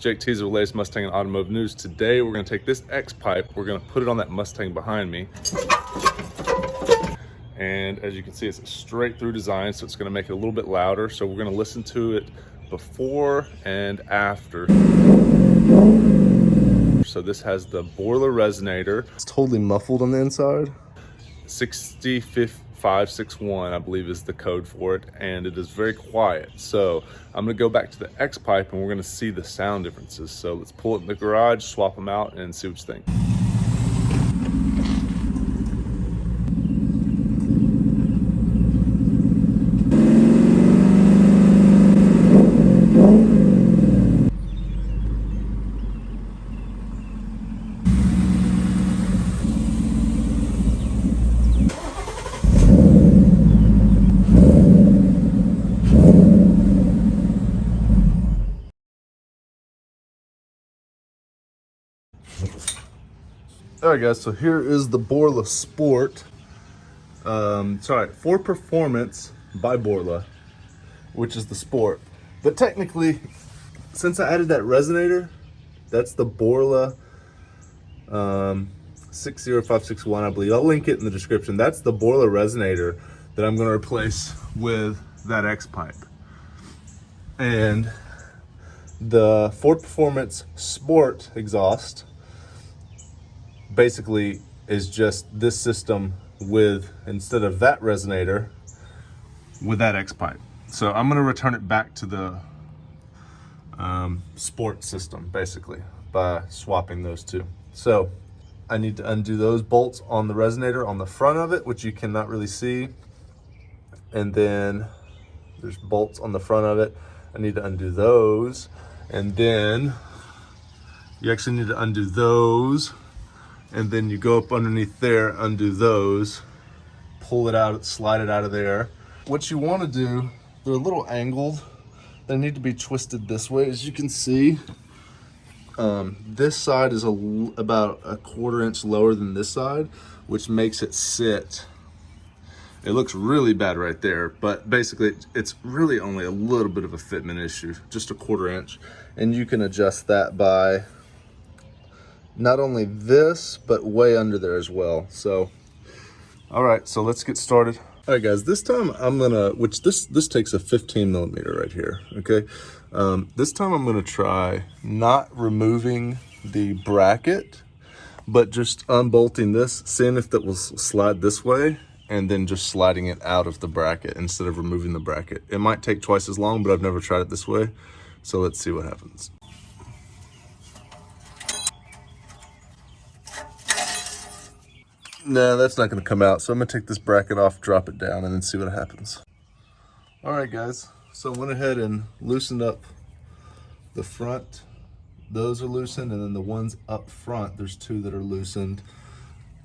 Jake Teaser with the latest Mustang and automotive news. Today we're going to take this X pipe, we're going to put it on that Mustang behind me. And as you can see, it's a straight through design, so it's going to make it a little bit louder. So we're going to listen to it before and after. So this has the Borla resonator. It's totally muffled on the inside. 60561, I believe, is the code for it, and it is very quiet. So I'm going to go back to the X pipe and we're going to see the sound differences. So let's pull it in the garage, swap them out, and see what you think. All right, guys, so here is the Borla Sport. Sorry, for Performance by Borla, which is the Sport. But technically, since I added that resonator, that's the Borla 60561, I believe. I'll link it in the description. That's the Borla resonator that I'm going to replace with that X pipe. And the Ford Performance Sport exhaust basically is just this system with, instead of that resonator, with that X pipe. So I'm going to return it back to the Sport system, basically, by swapping those two. So I need to undo those bolts on the resonator on the front of it, which you cannot really see. And then there's bolts on the front of it. I need to undo those. And then you actually need to undo those. And then you go up underneath there, undo those, pull it out, slide it out of there. What you want to do, they're a little angled. They need to be twisted this way. As you can see, this side is about a 1/4 inch lower than this side, which makes it sit. It looks really bad right there, but basically it's really only a little bit of a fitment issue, just a 1/4 inch. And you can adjust that by not only this, but way under there as well. So, all right, so let's get started. All right, guys, this time I'm gonna, which this takes a 15 millimeter right here, okay? This time I'm gonna try not removing the bracket, but just unbolting this, seeing if that will slide this way, and then just sliding it out of the bracket instead of removing the bracket. It might take twice as long, but I've never tried it this way. So let's see what happens. No, that's not going to come out. So I'm going to take this bracket off, drop it down, and then see what happens. All right, guys. So I went ahead and loosened up the front. Those are loosened, and then the ones up front, there's 2 that are loosened.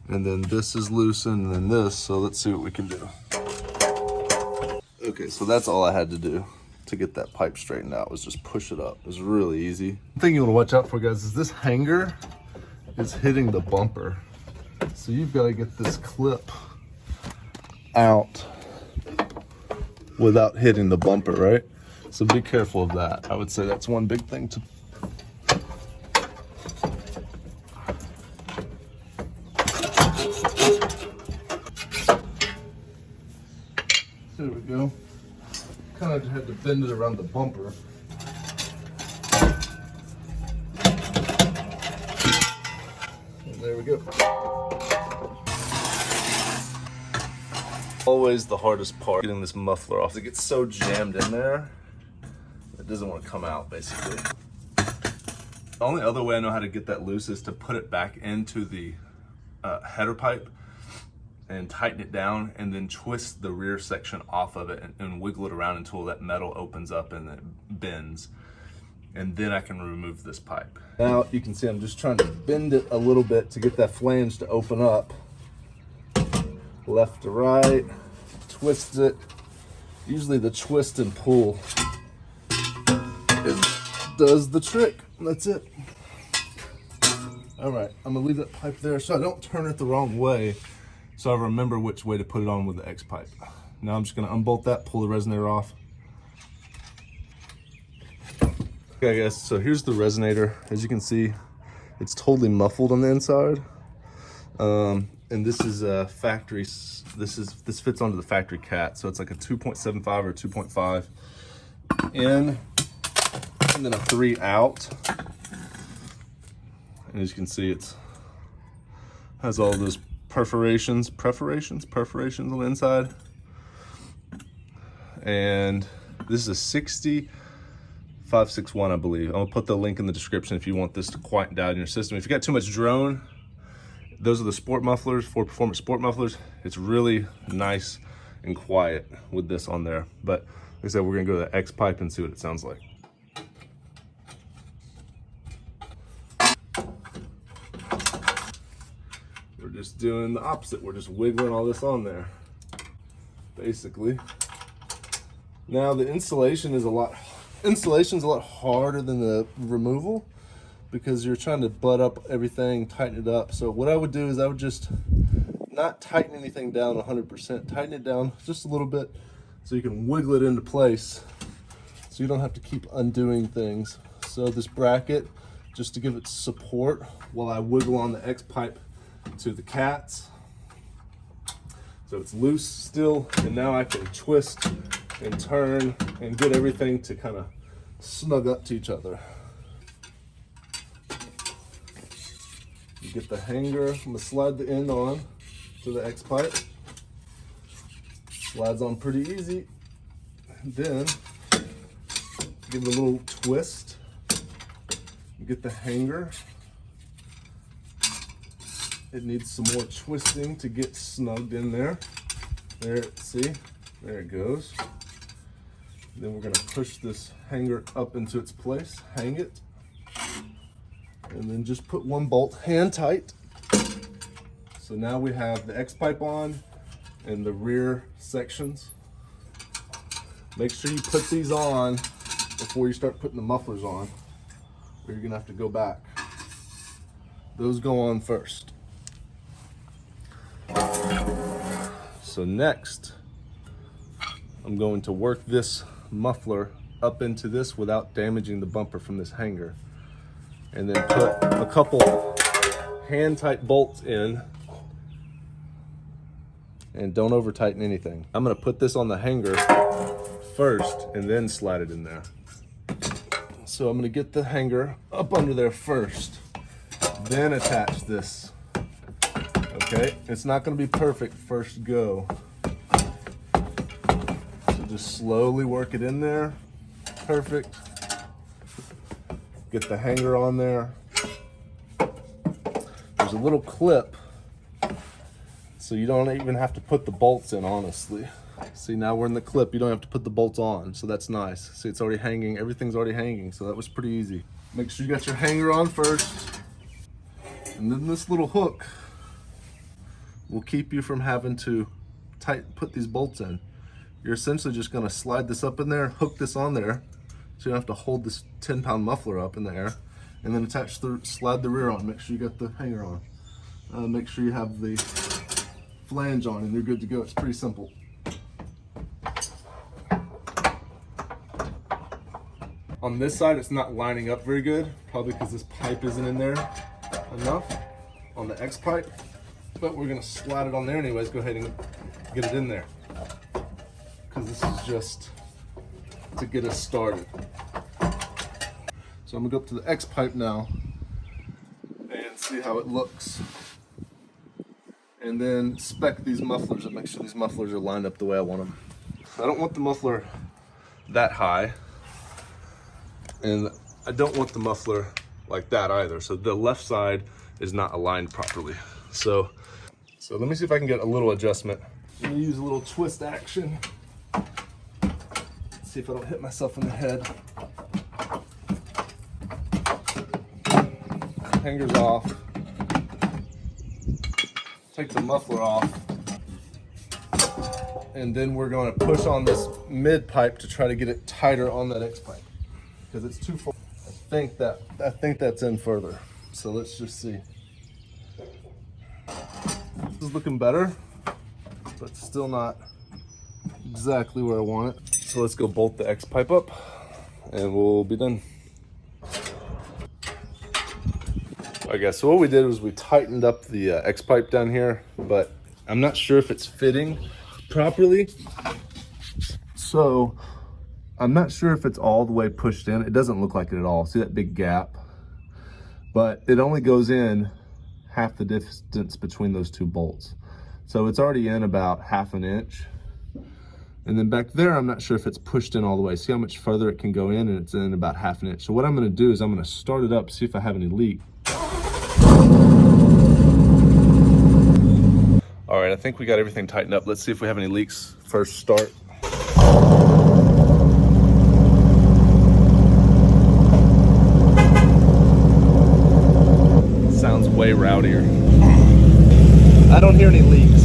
And then this is loosened, and then this. So let's see what we can do. Okay, so that's all I had to do to get that pipe straightened out, was just push it up. It was really easy. The thing you want to watch out for, guys, is this hanger is hitting the bumper. So you've got to get this clip out without hitting the bumper, right? So be careful of that. I would say that's one big thing to. There we go. Kind of had to bend it around the bumper. And there we go. Always the hardest part, getting this muffler off. It gets so jammed in there, it doesn't want to come out, basically. The only other way I know how to get that loose is to put it back into the header pipe and tighten it down, and then twist the rear section off of it and wiggle it around until that metal opens up and it bends. And then I can remove this pipe. Now you can see I'm just trying to bend it a little bit to get that flange to open up. Left to right, twist it. Usually the twist and pull does the trick. That's it. All right, I'm gonna leave that pipe there so I don't turn it the wrong way, so I remember which way to put it on with the X pipe. Now I'm just gonna unbolt that, pull the resonator off. Okay guys, so here's the resonator. As you can see, it's totally muffled on the inside. And this is a factory, this fits onto the factory cat. So it's like a 2.75 or 2.5 in, and then a 3 out. And as you can see, it has all those perforations on the inside. And this is a 6561, I believe. I'm gonna put the link in the description if you want this to quiet down your system. If you got too much drone, those are the sport mufflers, Ford Performance sport mufflers. It's really nice and quiet with this on there. But like I said, we're gonna go to the X pipe and see what it sounds like. We're just doing the opposite. We're just wiggling all this on there, basically. Now the installation's a lot harder than the removal because you're trying to butt up everything, tighten it up. So what I would do is I would just not tighten anything down 100%, tighten it down just a little bit so you can wiggle it into place so you don't have to keep undoing things. So this bracket, just to give it support while I wiggle on the X pipe to the cats. So it's loose still, and now I can twist and turn and get everything to kind of snug up to each other. You get the hanger, I'm gonna slide the end on to the X pipe. Slides on pretty easy. Then give it a little twist. You get the hanger. It needs some more twisting to get snugged in there. There, see? There it goes. Then we're gonna push this hanger up into its place, hang it, and then just put one bolt hand tight. So now we have the X pipe on and the rear sections. Make sure you put these on before you start putting the mufflers on, or you're gonna have to go back. Those go on first. So next, I'm going to work this muffler up into this without damaging the bumper from this hanger, and then put a couple hand tight bolts in, and don't over tighten anything. I'm gonna put this on the hanger first and then slide it in there. So I'm gonna get the hanger up under there first, then attach this. Okay, it's not gonna be perfect first go. So just slowly work it in there. Perfect. Get the hanger on there. There's a little clip, so you don't even have to put the bolts in, honestly. See, now we're in the clip, you don't have to put the bolts on, so that's nice. See, it's already hanging, everything's already hanging, so that was pretty easy. Make sure you got your hanger on first, and then this little hook will keep you from having to put these bolts in. You're essentially just gonna slide this up in there, hook this on there, so you don't have to hold this 10-pound muffler up in the air, and then slide the rear on. Make sure you got the hanger on. Make sure you have the flange on, and you're good to go. It's pretty simple. On this side, it's not lining up very good, probably because this pipe isn't in there enough on the X pipe, but we're gonna slide it on there anyways. Go ahead and get it in there, because this is just to get us started. So I'm gonna go up to the X pipe now and see how it looks, and then spec these mufflers and make sure these mufflers are lined up the way I want them. I don't want the muffler that high, and I don't want the muffler like that either. So the left side is not aligned properly. So let me see if I can get a little adjustment. I'm gonna use a little twist action. See if I don't hit myself in the head. Hanger's off. Take the muffler off. And then we're gonna push on this mid pipe to try to get it tighter on that X pipe, because it's too full. I think that's in further. So let's just see. This is looking better, but still not exactly where I want it. So let's go bolt the X pipe up and we'll be done. All right, guys, so what we did was we tightened up the X-pipe down here, but I'm not sure if it's fitting properly. So I'm not sure if it's all the way pushed in. It doesn't look like it at all. See that big gap? But it only goes in half the distance between those two bolts. So it's already in about 1/2 inch. And then back there, I'm not sure if it's pushed in all the way. See how much further it can go in, and it's in about 1/2 inch. So what I'm gonna do is I'm gonna start it up, see if I have any leak. All right, I think we got everything tightened up. Let's see if we have any leaks. First start. Sounds way rowdier. I don't hear any leaks.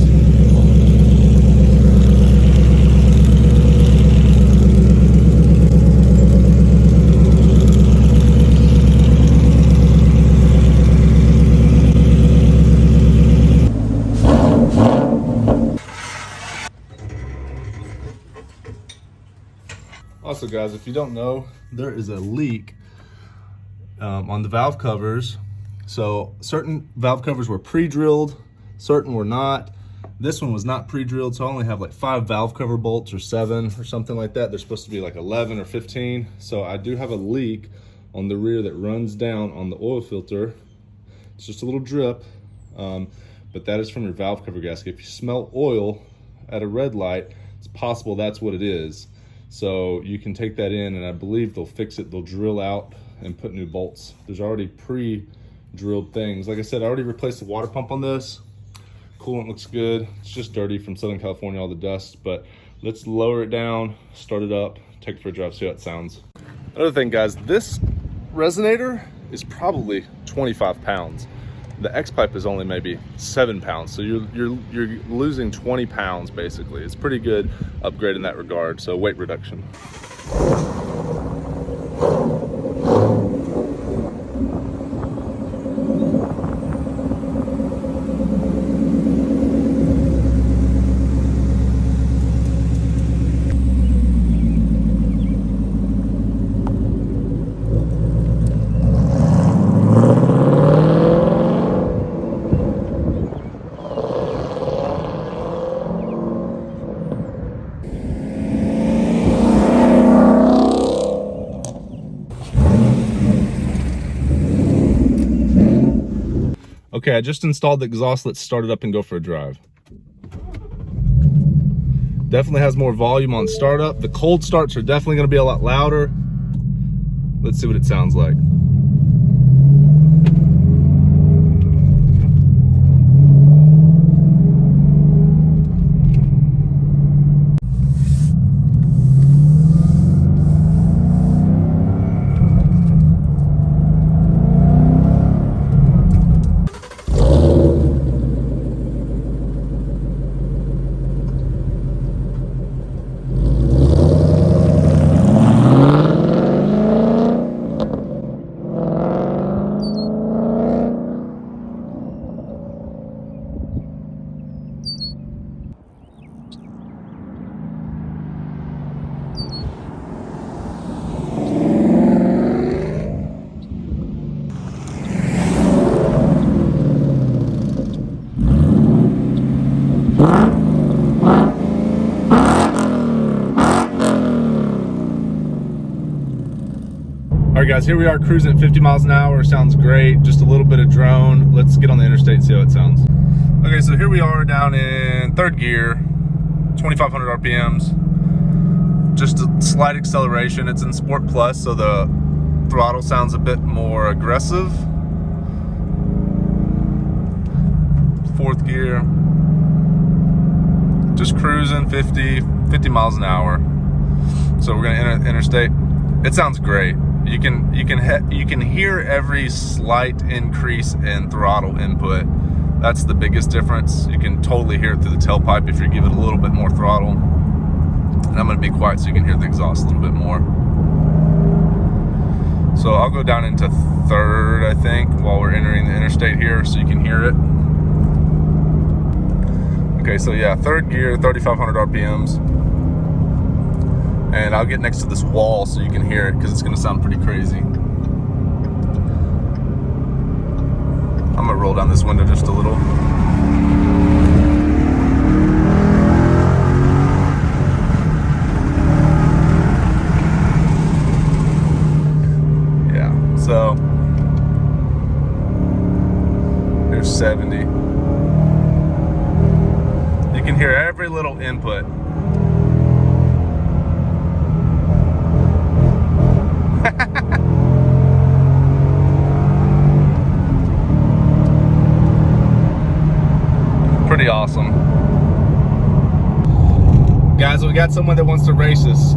Also, guys, if you don't know, there is a leak on the valve covers. So certain valve covers were pre-drilled, certain were not. This one was not pre-drilled, so I only have like 5 valve cover bolts or 7 or something like that. They're supposed to be like 11 or 15. So I do have a leak on the rear that runs down on the oil filter. It's just a little drip, but that is from your valve cover gasket. If you smell oil at a red light, it's possible that's what it is. So you can take that in, and I believe they'll fix it. They'll drill out and put new bolts. There's already pre-drilled things. Like I said, I already replaced the water pump on this. Coolant looks good. It's just dirty from Southern California, all the dust, but let's lower it down, start it up, take it for a drive, see how it sounds. Another thing, guys, this resonator is probably 25 pounds. The X-pipe is only maybe 7 pounds, so you're losing 20 pounds basically. It's pretty good upgrade in that regard, so weight reduction. Okay, I just installed the exhaust. Let's start it up and go for a drive. Definitely has more volume on startup. The cold starts are definitely going to be a lot louder. Let's see what it sounds like. All right, guys, here we are cruising at 50 miles an hour. Sounds great. Just a little bit of drone. Let's get on the interstate and see how it sounds. Okay, so here we are down in 3rd gear, 2,500 RPMs. Just a slight acceleration. It's in Sport Plus, so the throttle sounds a bit more aggressive. 4th gear. Just cruising 50 miles an hour. So we're gonna enter interstate. It sounds great. You can hear every slight increase in throttle input. That's the biggest difference. You can totally hear it through the tailpipe if you give it a little bit more throttle. And I'm gonna be quiet so you can hear the exhaust a little bit more. So I'll go down into 3rd, I think, while we're entering the interstate here so you can hear it. Okay, so yeah, 3rd gear, 3,500 RPMs. And I'll get next to this wall so you can hear it because it's gonna sound pretty crazy. I'm gonna roll down this window just a little. Yeah, so there's 70. You can hear every little input. Pretty awesome. Guys, we got someone that wants to race us.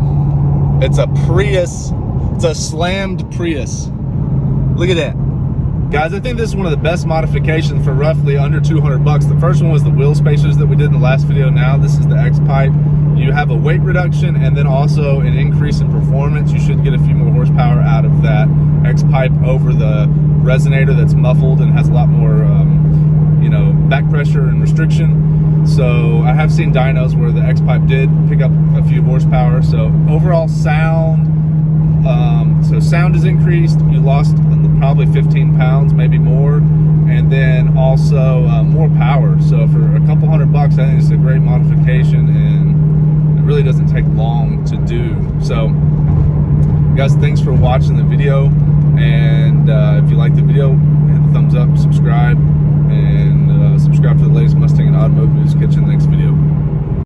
It's a Prius. It's a slammed Prius. Look at that. Guys, I think this is one of the best modifications for roughly under 200 bucks. The first one was the wheel spacers that we did in the last video. Now this is the X-Pipe. You have a weight reduction and then also an increase in performance. You should get a few more horsepower out of that X-Pipe over the resonator that's muffled and has a lot more you know, back pressure and restriction. So I have seen dynos where the X-Pipe did pick up a few horsepower. So overall sound, so sound is increased. You lost probably 15 pounds, maybe more, and then also more power. So for a couple $100 bucks, I think it's a great modification, and it really doesn't take long to do. So guys, thanks for watching the video, and if you like the video, hit the thumbs up, subscribe, and subscribe to the latest Mustang and Automotive News. Catch you in the next video.